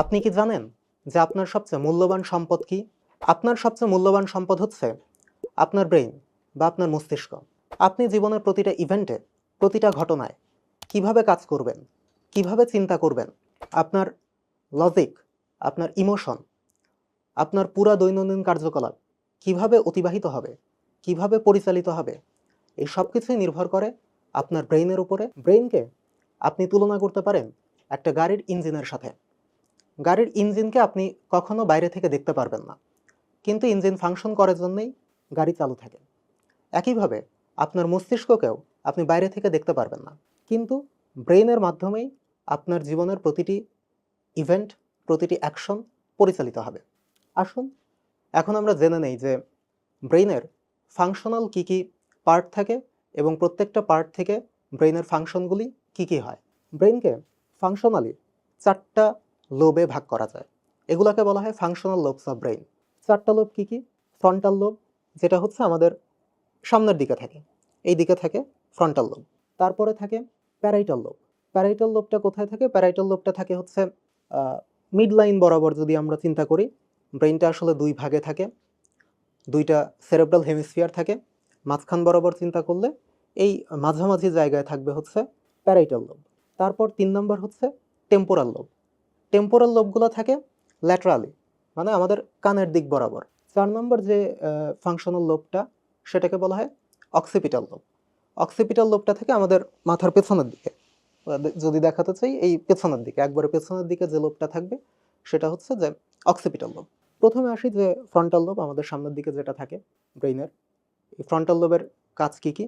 আপনি কি জানেন যে আপনার সবচেয়ে মূল্যবান সম্পদ কি? আপনার সবচেয়ে মূল্যবান সম্পদ হচ্ছে আপনার ব্রেইন বা আপনার মস্তিষ্ক। আপনি জীবনের প্রতিটা ইভেন্টে, প্রতিটা ঘটনায় কিভাবে কাজ করবেন, কিভাবে চিন্তা করবেন, আপনার লজিক, আপনার ইমোশন, আপনার পুরা দৈনন্দিন কার্যকলাপ কিভাবে অতিবাহিত হবে, কিভাবে পরিচালিত হবে, এই সব কিছুই নির্ভর করে আপনার ব্রেইনের উপরে। ব্রেইনকে আপনি তুলনা করতে পারেন একটা গাড়ির ইঞ্জিনের সাথে। গাড়ির ইঞ্জিনকে আপনি কখনো বাইরে থেকে দেখতে পারবেন না, কিন্তু ইঞ্জিন ফাংশন করার জন্যই গাড়ি চালু থাকে। একইভাবে আপনার মস্তিষ্ককেও আপনি বাইরে থেকে দেখতে পারবেন না, কিন্তু ব্রেইনের মাধ্যমেই আপনার জীবনের প্রতিটি ইভেন্ট, প্রতিটি অ্যাকশন পরিচালিত হবে। আসুন এখন আমরা জেনে নেই যে ব্রেইনের ফাংশনাল কী কী পার্ট থাকে এবং প্রত্যেকটা পার্ট থেকে ব্রেইনের ফাংশনগুলি কী কী হয়। ব্রেইনকে ফাংশনালি 4টা লোবে ভাগ করা যায়। এগুলোকে বলা হয় ফাংশনাল লোবস অফ ব্রেইন। 4টা লোব কী কী? ফ্রন্টাল লোব, যেটা হচ্ছে আমাদের সামনের দিকে থাকে, এই দিকে থাকে ফ্রন্টাল লোব। তারপরে থাকে প্যারাইটাল লোব। প্যারাইটাল লোবটা কোথায় থাকে? প্যারাইটাল লোবটা থাকে হচ্ছে মিড লাইন বরাবর। যদি আমরা চিন্তা করি, ব্রেইনটা আসলে দুই ভাগে থাকে, দুইটা সেরেব্রাল হেমিস্ফিয়ার থাকে। মাঝখান বরাবর চিন্তা করলে এই মাঝামাঝি জায়গায় থাকবে হচ্ছে প্যারাইটাল লোব। তারপর 3 নম্বর হচ্ছে টেম্পোরাল লোব। টেম্পোরাল লোবগুলো থাকে ল্যাটারালি, মানে আমাদের কানের দিক বরাবর। 4 নম্বর যে ফাংশনাল লোবটা, সেটাকে বলা হয় অক্সিপিটাল লোব। অক্সিপিটাল লোবটা থেকে আমাদের মাথার পেছনের দিকে, যদি দেখাতে চাই এই পেছনের দিকে, একবারে পেছনের দিকে যে লোবটা থাকবে সেটা হচ্ছে যে অক্সিপিটাল লোব। প্রথমে আসি যে ফ্রন্টাল লোব, আমাদের সামনের দিকে যেটা থাকে ব্রেইনের। এই ফ্রন্টাল লোবের কাজ কি কি?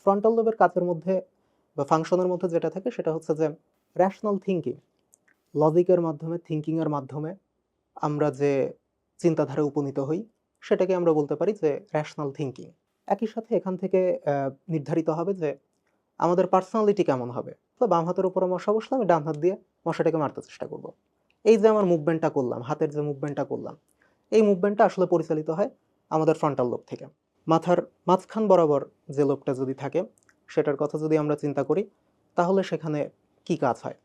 ফ্রন্টাল লোবের কাজের মধ্যে বা ফাংশনের মধ্যে যেটা থাকে সেটা হচ্ছে যে র্যাশনাল থিঙ্কিং, লজিকের মাধ্যমে, থিঙ্কিংয়ের মাধ্যমে আমরা যে চিন্তাধারায় উপনীত হই সেটাকে আমরা বলতে পারি যে র্যাশনাল থিঙ্কিং। একই সাথে এখান থেকে নির্ধারিত হবে যে আমাদের পার্সোনালিটি কেমন হবে। তো বাম হাতের উপরে মশা বসলে আমি ডান হাত দিয়ে মশাটাকে মারতে চেষ্টা করব। এই যে আমার মুভমেন্টটা করলাম, হাতের যে মুভমেন্টটা করলাম, এই মুভমেন্টটা আসলে পরিচালিত হয় আমাদের ফ্রন্টাল লোব থেকে। মাথার মাঝখান বরাবর যে লোবটা যদি থাকে, সেটার কথা যদি আমরা চিন্তা করি, তাহলে সেখানে কি কাজ হয়?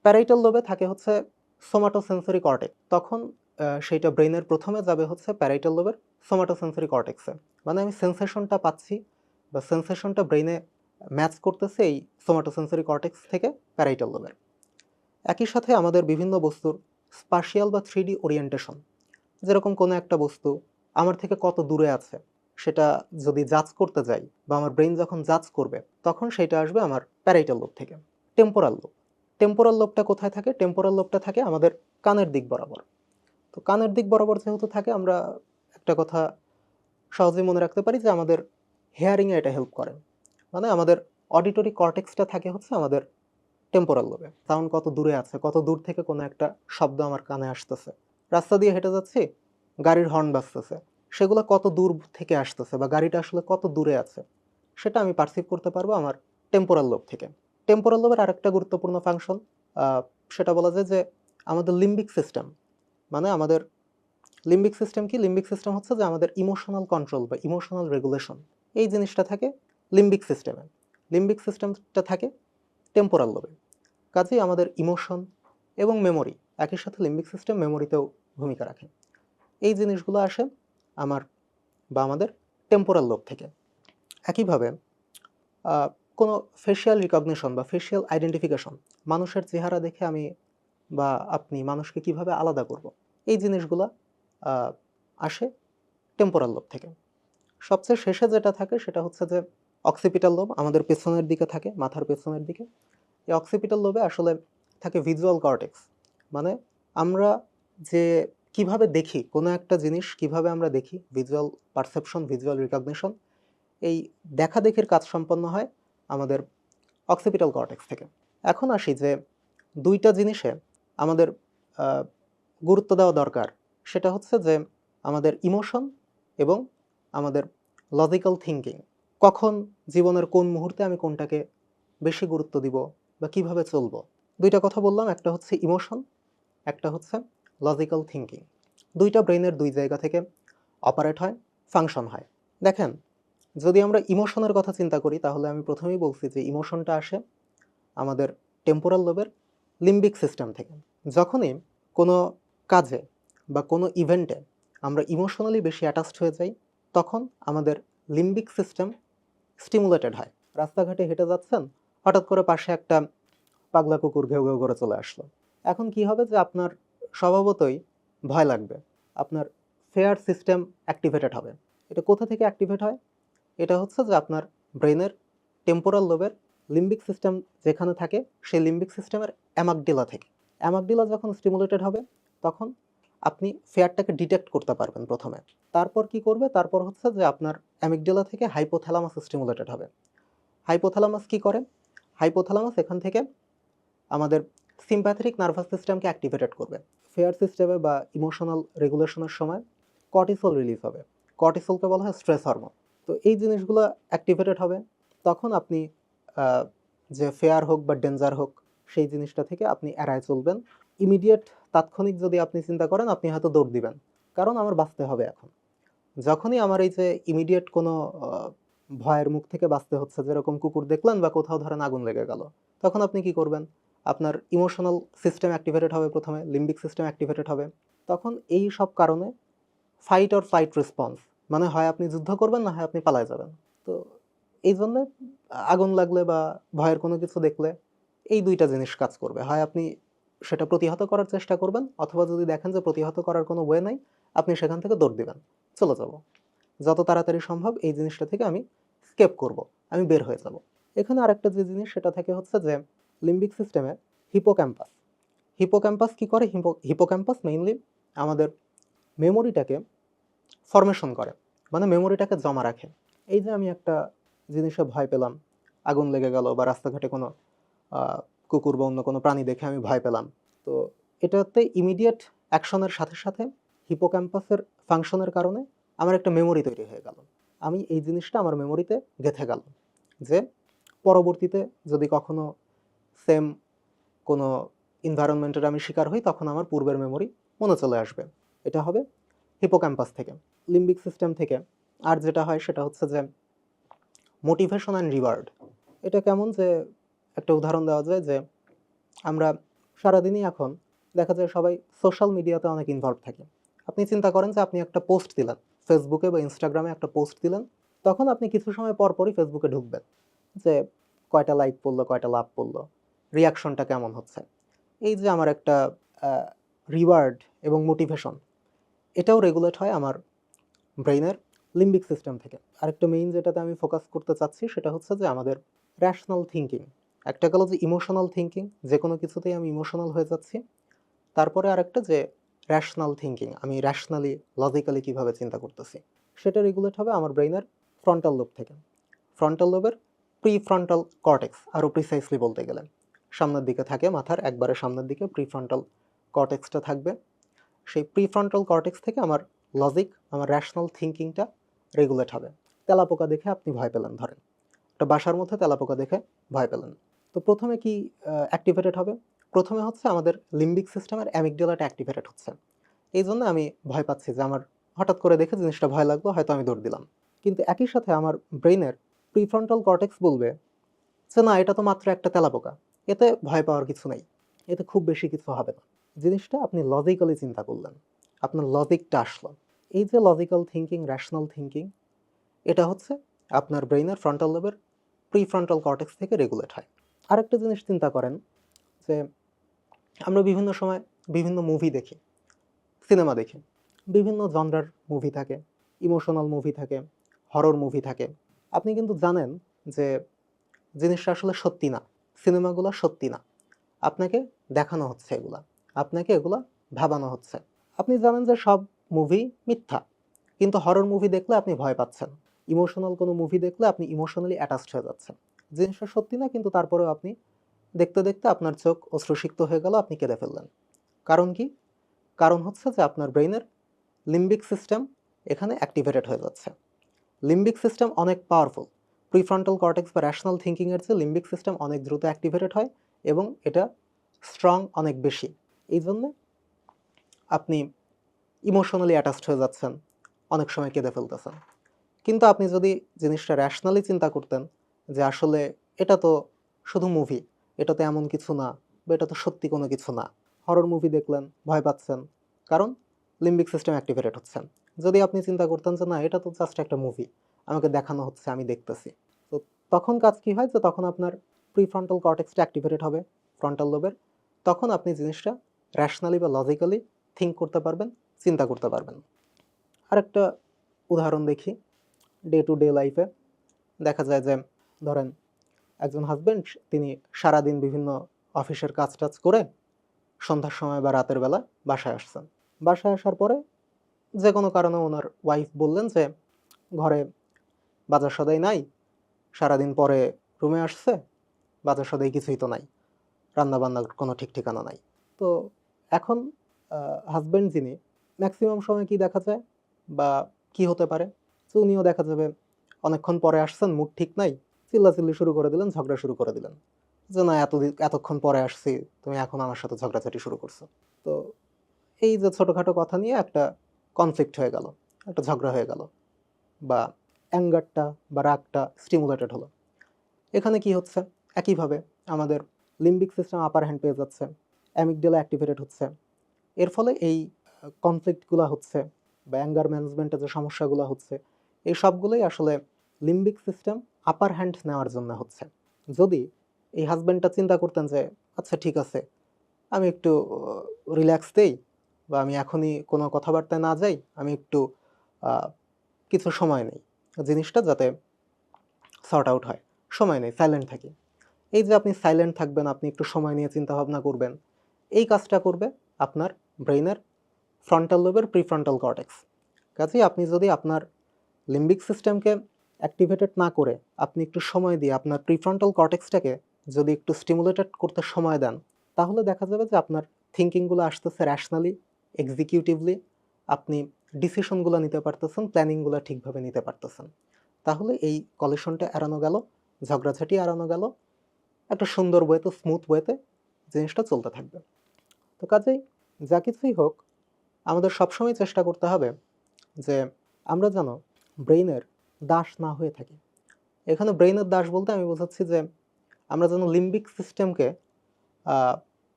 প্যারাইটাল লোবে থাকে হচ্ছে সোমাটোসেন্সরি কর্টেক্স। তখন সেইটা ব্রেইনের প্রথমে যাবে হচ্ছে প্যারাইটাল লোবের সোমাটোসেন্সরি কর্টেক্সে। মানে আমি সেন্সেশনটা পাচ্ছি বা সেন্সেশনটা ব্রেইনে ম্যাচ করতেছে এই সোমাটোসেন্সরি কর্টেক্স থেকে প্যারাইটাল লোবের। একই সাথে আমাদের বিভিন্ন বস্তুর স্পাশিয়াল বা 3D ওরিয়েন্টেশন, যেরকম কোনো একটা বস্তু আমার থেকে কত দূরে আছে সেটা যদি জাজ করতে যাই বা আমার ব্রেইন যখন জাজ করবে, তখন সেটা আসবে আমার প্যারাইটাল লোব থেকে। টেম্পোরাল লোব, টেম্পোরাল লোবটা কোথায় থাকে? টেম্পোরাল লোবটা থাকে আমাদের কানের দিক বরাবর। তো কানের দিক বরাবর যেহেতু থাকে, আমরা একটা কথা সহজেই মনে রাখতে পারি যে আমাদের হেয়ারিংয়ে এটা হেল্প করে। মানে আমাদের অডিটরি কর্টেক্সটা থাকে হচ্ছে আমাদের টেম্পোরাল লোবে। সাউন্ড কত দূরে আছে, কত দূর থেকে কোনো একটা শব্দ আমার কানে আসতেছে, রাস্তা দিয়ে হেঁটে যাচ্ছি, গাড়ির হর্ন বাজতেছে, সেগুলো কত দূর থেকে আসতেছে বা গাড়িটা আসলে কত দূরে আছে, সেটা আমি পারসিভ করতে পারবো আমার টেম্পোরাল লোব থেকে। টেম্পোরাল লোবের আরেকটা গুরুত্বপূর্ণ ফাংশন, সেটা বলা যায় যে আমাদের লিম্বিক সিস্টেম। মানে আমাদের লিম্বিক সিস্টেম কি? লিম্বিক সিস্টেম হচ্ছে যে আমাদের ইমোশনাল কন্ট্রোল বা ইমোশনাল রেগুলেশন, এই জিনিসটা থাকে লিম্বিক সিস্টেমে। লিম্বিক সিস্টেমটা থাকে টেম্পোরাল লোবে। কাজেই আমাদের ইমোশন এবং মেমোরি, একই সাথে লিম্বিক সিস্টেম মেমোরিতেও ভূমিকা রাখে। এই জিনিসগুলো আসে আমার বা আমাদের টেম্পোরাল লোব থেকে। একইভাবে কোনো ফেশিয়াল রিকগনিশন বা ফেশিয়াল আইডেন্টিফিকেশন, মানুষের চেহারা দেখে আমি বা আপনি মানুষকে কিভাবে আলাদা করব, এই জিনিসগুলো আসে টেম্পোরাল লোব থেকে। সবচেয়ে শেষে যেটা থাকে সেটা হচ্ছে যে অক্সিপিটাল লোব, আমাদের পেছনের দিকে থাকে, মাথার পেছনের দিকে। এই অক্সিপিটাল লোবে আসলে থাকে ভিজুয়াল কর্টেক্স। মানে আমরা যে কিভাবে দেখি কোনো একটা জিনিস, কিভাবে আমরা দেখি, ভিজুয়াল পারসেপশন, ভিজুয়াল রিকগনিশন, এই দেখা দেখির কাজ সম্পন্ন হয় আমাদের অক্সিপিটাল কর্টেক্স থেকে। এখন আসি যে দুইটা জিনিসে আমাদের গুরুত্ব দেওয়া দরকার, সেটা হচ্ছে যে আমাদের ইমোশন এবং আমাদের লজিক্যাল থিঙ্কিং। কখন জীবনের কোন মুহূর্তে আমি কোনটাকে বেশি গুরুত্ব দিব বা কিভাবে চলবো, দুইটা কথা বললাম। একটা হচ্ছে ইমোশন, একটা হচ্ছে লজিক্যাল থিঙ্কিং। দুইটা ব্রেইনের দুই জায়গা থেকে অপারেট হয়, ফাংশন হয়। দেখেন, যদি আমরা ইমোশনের কথা চিন্তা করি, তাহলে আমি প্রথমেই বলছি যে ইমোশনটা আসে আমাদের টেম্পোরাল লোবের লিম্বিক সিস্টেম থেকে। যখনই কোনো কাজে বা কোনো ইভেন্টে আমরা ইমোশনালি বেশি অ্যাটাচড হয়ে যাই, তখন আমাদের লিম্বিক সিস্টেম স্টিমুলেটেড হয়। রাস্তাঘাটে হেঁটে যাচ্ছেন, হঠাৎ করে পাশে একটা পাগলা কুকুর ঘেউ ঘেউ করে চলে আসলো। এখন কি হবে যে আপনার স্বভাবতই ভয় লাগবে, আপনার ফেয়ার সিস্টেম অ্যাক্টিভেটেড হবে। এটা কোথা থেকে অ্যাক্টিভেট হয়? এটা হচ্ছে যে আপনার ব্রেনের টেম্পোরাল লোবের লিম্বিক সিস্টেম যেখানে থাকে, সেই লিম্বিক সিস্টেমের অ্যামাগডিলা থেকে। অ্যামাগডিলা যখন স্টিমুলেটেড হবে, তখন আপনি ফেয়ারটাকে ডিটেক্ট করতে পারবেন প্রথমে। তারপর কি করবে? তারপর হচ্ছে যে আপনার অ্যামিগডালা থেকে হাইপোথ্যালামাস স্টিমুলেটেড হবে। হাইপোথ্যালামাস কি করে? হাইপোথ্যালামাস এখান থেকে আমাদের সিম্প্যাথেটিক নার্ভাস সিস্টেমকে অ্যাক্টিভেটেড করবে। ফেয়ার সিস্টেমে বা ইমোশনাল রেগুলেশনের সময় কর্টিসল রিলিজ হবে। কর্টিসলকে বলা হয় স্ট্রেস হরমোন। তো এই জিনিসগুলো অ্যাক্টিভেটেড হবে, তখন আপনি যে ফেয়ার হোক বা ডেঞ্জার হোক, সেই জিনিসটা থেকে আপনি এড়ায় চলবেন। ইমিডিয়েট, তাৎক্ষণিক যদি আপনি চিন্তা করেন, আপনি হয়তো দৌড় দিবেন, কারণ আমার বাঁচতে হবে এখন। যখনই আমার এই যে ইমিডিয়েট কোনো ভয়ের মুখ থেকে বাঁচতে হচ্ছে, যেরকম কুকুর দেখলেন বা কোথাও ধরেন আগুন লেগে গেল, তখন আপনি কি করবেন? আপনার ইমোশনাল সিস্টেম অ্যাক্টিভেটেড হবে, প্রথমে লিম্বিক সিস্টেম অ্যাক্টিভেটেড হবে। তখন এই সব কারণে ফাইট অর ফ্লাইট রেসপন্স, মানে হয় আপনি যুদ্ধ করবেন, না হয় আপনি পালায় যাবেন। তো এই জন্যে আগুন লাগলে বা ভয়ের কোনো কিছু দেখলে এই দুইটা জিনিস কাজ করবে। হয় আপনি সেটা প্রতিহত করার চেষ্টা করবেন, অথবা যদি দেখেন যে প্রতিহত করার কোনো ওয়ে নাই, আপনি সেখান থেকে দৌড় দিবেন, চলে যাব, যত তাড়াতাড়ি সম্ভব এই জিনিসটা থেকে আমি স্কেপ করব, আমি বের হয়ে যাব। এখানে আরেকটা যে জিনিস সেটা থাকে হচ্ছে যে লিম্বিক সিস্টেমে হিপোক্যাম্পাস। হিপোক্যাম্পাস কি করে? হিপোক্যাম্পাস মেইনলি আমাদের মেমোরিটাকে ফরমেশন করে, মানে মেমোরিটাকে জমা রাখে। এই যে আমি একটা জিনিসে ভয় পেলাম, আগুন লেগে গেল, বা রাস্তাঘাটে কোনো কুকুর বা অন্য কোনো প্রাণী দেখে আমি ভয় পেলাম, তো এটাতে ইমিডিয়েট অ্যাকশনের সাথে সাথে হিপোক্যাম্পাসের ফাংশনের কারণে আমার একটা মেমোরি তৈরি হয়ে গেল। আমি এই জিনিসটা আমার মেমোরিতে গেঁথে গেল, যে পরবর্তীতে যদি কখনো সেম কোনো এনভায়রনমেন্টের আমি শিকার হই, তখন আমার পূর্বের মেমোরি মনে চলে আসবে। এটা হবে হিপোক্যাম্পাস থেকে। লিম্বিক সিস্টেম থেকে আর যেটা হয় সেটা হচ্ছে যে মোটিভেশন অ্যান্ড রিওয়ার্ড। এটা কেমন? যে একটা উদাহরণ দেওয়া যায় যে আমরা সারাদিনই এখন দেখা যায় সবাই সোশ্যাল মিডিয়াতে অনেক ইনভলভ থাকে। আপনি চিন্তা করেন যে আপনি একটা পোস্ট দিলেন ফেসবুকে বা ইনস্টাগ্রামে, একটা পোস্ট দিলেন, তখন আপনি কিছু সময় পর পরই ফেসবুকে ঢুকবেন, যে কয়টা লাইক পড়লো, কয়টা লাভ পড়লো, রিয়াকশনটা কেমন হচ্ছে। এই যে আমার একটা রিওয়ার্ড এবং মোটিভেশন, এটাও রেগুলেট হয় আমার ব্রেইনের লিম্বিক সিস্টেম থেকে। আরেকটা মেইন যেটাতে আমি ফোকাস করতে চাচ্ছি সেটা হচ্ছে যে আমাদের র্যাশনাল থিঙ্কিং। একটা গেল যে ইমোশনাল থিঙ্কিং, যে কোনো কিছুতেই আমি ইমোশনাল হয়ে যাচ্ছি। তারপরে আরেকটা যে র্যাশনাল থিঙ্কিং, আমি র্যাশনালি লজিক্যালি কীভাবে চিন্তা করতেছি, সেটা রেগুলেট হবে আমার ব্রেইনের ফ্রন্টাল লোব থেকে। ফ্রন্টাল লোবের প্রিফ্রন্টাল কর্টেক্স, আরও প্রিসাইসলি বলতে গেলে সামনের দিকে থাকে, মাথার একবারে সামনের দিকে প্রিফ্রন্টাল কর্টেক্সটা থাকবে। সেই প্রিফ্রন্টাল কর্টেক্স থেকে আমার লজিক, আমার র্যাশনাল থিঙ্কিংটা রেগুলেট হবে। তেলাপোকা দেখে আপনি ভয় পেলেন, ধরেন একটা বাসার মধ্যে তেলাপোকা দেখে ভয় পেলেন, তো প্রথমে কি অ্যাক্টিভেটেড হবে? প্রথমে হচ্ছে আমাদের লিম্বিক সিস্টেমের অ্যামিগডালাটা অ্যাক্টিভেটেড হচ্ছে। এই জন্য আমি ভয় পাচ্ছি, যে আমার হঠাৎ করে দেখে জিনিসটা ভয় লাগলো, হয়তো আমি দৌড় দিলাম। কিন্তু একই সাথে আমার ব্রেইনের প্রিফ্রন্টাল কর্টেক্স বলবে যে না, এটা তো মাত্র একটা তেলাপোকা, এতে ভয় পাওয়ার কিছু নেই, এতে খুব বেশি কিছু হবে না। জিনিসটা আপনি লজিক্যালি চিন্তা করলেন, আপনার লজিকটা আসলো। এই যে লজিক্যাল থিঙ্কিং, র্যাশনাল থিঙ্কিং, এটা হচ্ছে আপনার ব্রেইনের ফ্রন্টাল লোবের প্রিফ্রন্টাল কর্টেক্স থেকে রেগুলেট হয়। আরেকটা জিনিস চিন্তা করেন, যে আমরা বিভিন্ন সময় বিভিন্ন মুভি দেখি, সিনেমা দেখি, বিভিন্ন জনরার মুভি থাকে, ইমোশনাল মুভি থাকে, হরর মুভি থাকে। আপনি কিন্তু জানেন যে জিনিসটা আসলে সত্যি না, সিনেমাগুলো সত্যি না, আপনাকে দেখানো হচ্ছে এগুলা, আপনাকে এগুলা ভাবানো হচ্ছে। আপনি জানেন যে সব মুভি মিথ্যা, কিন্তু হরর মুভি দেখলে আপনি ভয় পাচ্ছেন, ইমোশনাল কোনো মুভি দেখলে আপনি ইমোশনালি অ্যাটাচড হয়ে যাচ্ছেন। জিনিসটা সত্যি না, কিন্তু তারপরেও আপনি দেখতে দেখতে আপনার চোখ অশ্রুসিক্ত হয়ে গেল, আপনি কেঁদে ফেললেন। কারণ কি? কারণ হচ্ছে যে আপনার ব্রেইনের লিম্বিক সিস্টেম এখানে অ্যাক্টিভেটেড হয়ে যাচ্ছে। লিম্বিক সিস্টেম অনেক পাওয়ারফুল। প্রিফ্রন্টাল কর্টেক্স বা র্যাশনাল থিঙ্কিংয়ের চেয়ে লিম্বিক সিস্টেম অনেক দ্রুত অ্যাক্টিভেটেড হয়, এবং এটা স্ট্রং অনেক বেশি। এই জন্যে আপনি ইমোশনালি অ্যাটাচড হয়ে যাচ্ছেন, অনেক সময় কেঁদে ফেলতেছেন। কিন্তু আপনি যদি জিনিসটা র্যাশনালি চিন্তা করতেন, যে আসলে এটা তো শুধু মুভি, এটা তো এমন কিছু না, বা এটা তো সত্যি কোনো কিছু না, হরর মুভি দেখলেন, ভয় পাচ্ছেন, কারণ লিম্বিক সিস্টেম অ্যাক্টিভেটেড হচ্ছে। যদি আপনি চিন্তা করতেন যে না, এটা তো জাস্ট একটা মুভি, আমাকে দেখানো হচ্ছে, আমি দেখতেছি, তো তখন কাজ কি হয় যে তখন আপনার প্রিফ্রন্টাল কর্টেক্সটা অ্যাক্টিভেটেড হবে, ফ্রন্টাল লোবের। তখন আপনি জিনিসটা র্যাশনালি বা লজিক্যালি থিঙ্ক করতে পারবেন, চিন্তা করতে পারবেন। আরেকটা উদাহরণ দেখি, ডে টু ডে লাইফে দেখা যায় যে ধরেন একজন হাজব্যান্ড, তিনি সারাদিন বিভিন্ন অফিসের কাজ টাজ করে সন্ধ্যার সময় বা রাতের বেলা বাসায় আসছেন। বাসায় আসার পরে যে কোনো কারণে ওনার ওয়াইফ বললেন যে ঘরে বাজার সদাই নাই, সারাদিন পরে রুমে আসছে, বাজার সদাই কিছুই তো নাই, রান্না বান্নার কোনো ঠিক ঠিকানা নাই। তো এখন হাজব্যান্ড যিনি, ম্যাক্সিমাম সময় কি দেখা যায় বা কি হতে পারে, তো উনিও দেখা যাবে অনেকক্ষণ পরে আসছেন, মুড ঠিক নাই, চিল্লাচিল্লি শুরু করে দিলেন, ঝগড়া শুরু করে দিলেন যে না, এতক্ষণ পরে আসছি, তুমি এখন আমার সাথে ঝগড়াঝাটি শুরু করছো। তো এই যে ছোটোখাটো কথা নিয়ে একটা কনফ্লিক্ট হয়ে গেল, একটা ঝগড়া হয়ে গেল, বা অ্যাঙ্গারটা বা রাগটা স্টিমুলেটেড হলো। এখানে কি হচ্ছে, একইভাবে আমাদের লিম্বিক সিস্টেম আপার হ্যান্ড পেয়ে যাচ্ছে, অ্যামিগডালা অ্যাক্টিভেটেড হচ্ছে। এর ফলে এই কনফ্লিক্টগুলো হচ্ছে বা অ্যাঙ্গার ম্যানেজমেন্টের যে সমস্যাগুলো হচ্ছে, এই সবগুলোই আসলে লিম্বিক সিস্টেম আপার হ্যান্ড নেওয়ার জন্য হচ্ছে। যদি এই হাজব্যান্ডটা চিন্তা করতেন যে আচ্ছা ঠিক আছে, আমি একটু রিল্যাক্স দেই, বা আমি এখনই কোনো কথাবার্তায় না যাই, আমি একটু কিছু সময় নেই, জিনিসটা যাতে সর্ট আউট হয়, সময় নেই, সাইলেন্ট থাকি। এই যে আপনি সাইলেন্ট থাকবেন, আপনি একটু সময় নিয়ে চিন্তা ভাবনা করবেন, এই কাজটা করবে আপনার ব্রেইনের ফ্রন্টাল লোবের প্রিফ্রন্টাল কর্টেক্স। কাজেই আপনি যদি আপনার লিম্বিক সিস্টেমকে অ্যাক্টিভেটেড না করে আপনি একটু সময় দিয়ে আপনার প্রিফ্রন্টাল কর্টেক্সটাকে যদি একটু স্টিমুলেটেড করতে সময় দেন, তাহলে দেখা যাবে যে আপনার থিঙ্কিংগুলো আসতেছে র্যাশনালি, এক্সিকিউটিভলি, আপনি ডিসিশনগুলো নিতে পারতেছেন, প্ল্যানিংগুলো ঠিকভাবে নিতে পারতেছেন। তাহলে এই কলিশনটা এড়ানো গেল, ঝগড়াঝাটি এড়ানো গেল, একটা সুন্দর ওয়েতে, স্মুথ ওয়েতে জিনিসটা চলতে থাকবে। তো কাজেই যা কিছুই হোক, আমাদের সবসময় চেষ্টা করতে হবে যে আমরা যেন ব্রেইনের দাস না হয়ে থাকি। এখানে ব্রেইনের দাস বলতে আমি বোঝাচ্ছি যে আমরা যেন লিম্বিক সিস্টেমকে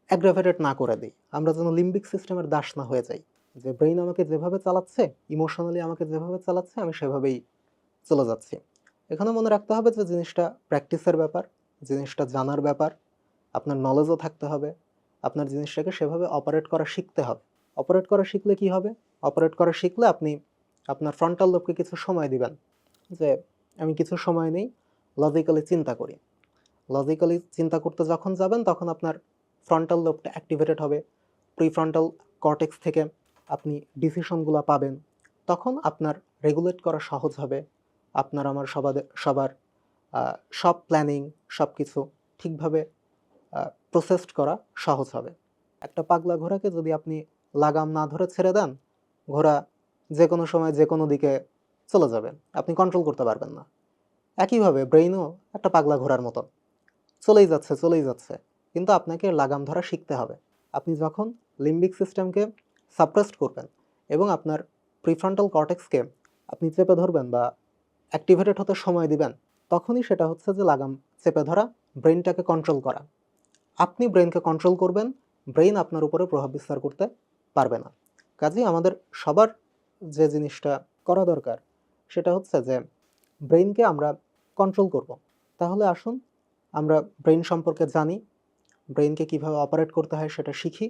অ্যাগ্রাভেটেড না করে দিই, আমরা যেন লিম্বিক সিস্টেমের দাস না হয়ে যাই, যে ব্রেইন আমাকে যেভাবে চালাচ্ছে, ইমোশনালি আমাকে যেভাবে চালাচ্ছে, আমি সেভাবেই চলে যাচ্ছি। এখানে মনে রাখতে হবে যে জিনিসটা প্র্যাকটিসের ব্যাপার, জিনিসটা জানার ব্যাপার, আপনার নলেজও থাকতে হবে, আপনার জিনিসটাকে সেভাবে অপারেট করা শিখতে হবে। অপারেট করা শিখলে কি হবে, অপারেট করা শিখলে আপনি আপনার ফ্রন্টাল লোবকে কিছু সময় দিবেন, যে আমি কিছু সময় নেই, লজিক্যালি চিন্তা করি। লজিক্যালি চিন্তা করতে যখন যাবেন তখন আপনার ফ্রন্টাল লোবটা অ্যাক্টিভেটেড হবে, প্রিফ্রন্টাল কর্টেক্স থেকে আপনি ডিসিশনগুলো পাবেন, তখন আপনার রেগুলেট করা সহজ হবে, আপনার আমার সবার সব প্ল্যানিং, সব কিছু ঠিকভাবে প্রসেসড করা সহজ হবে। একটা পাগলা ঘোড়াকে যদি আপনি লাগাম না ধরে ছেড়ে দেন, ঘোড়া যে কোনো সময় যে কোনো দিকে চলে যাবে, আপনি কন্ট্রোল করতে পারবেন না। একইভাবে ব্রেইনও একটা পাগলা ঘোড়ার মতো চলেই যাচ্ছে, চলেই যাচ্ছে, কিন্তু আপনাকে লাগাম ধরা শিখতে হবে। আপনি যখন লিম্বিক সিস্টেমকে সাপ্রেসড করবেন এবং আপনার প্রিফ্রন্টাল কর্টেক্সকে আপনি চেপে ধরবেন বা অ্যাক্টিভেটেড হতে সময় দিবেন, তখনই সেটা হচ্ছে যে লাগাম চেপে ধরা, ব্রেইনটাকে কন্ট্রোল করা। আপনি ব্রেইনকে কন্ট্রোল করবেন, ব্রেইন আপনার উপরে প্রভাব বিস্তার করতে পারবে না। কাজেই আমাদের সবার যে জিনিসটা করা দরকার সেটা হচ্ছে যে ব্রেইনকে আমরা কন্ট্রোল করব। তাহলে আসুন আমরা ব্রেইন সম্পর্কে জানি, ব্রেইনকে কিভাবে অপারেট করতে হয় সেটা শিখি।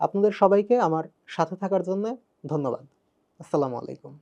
আপনাদের সবাইকে আমার সাথে থাকার জন্য ধন্যবাদ। আসসালামু আলাইকুম।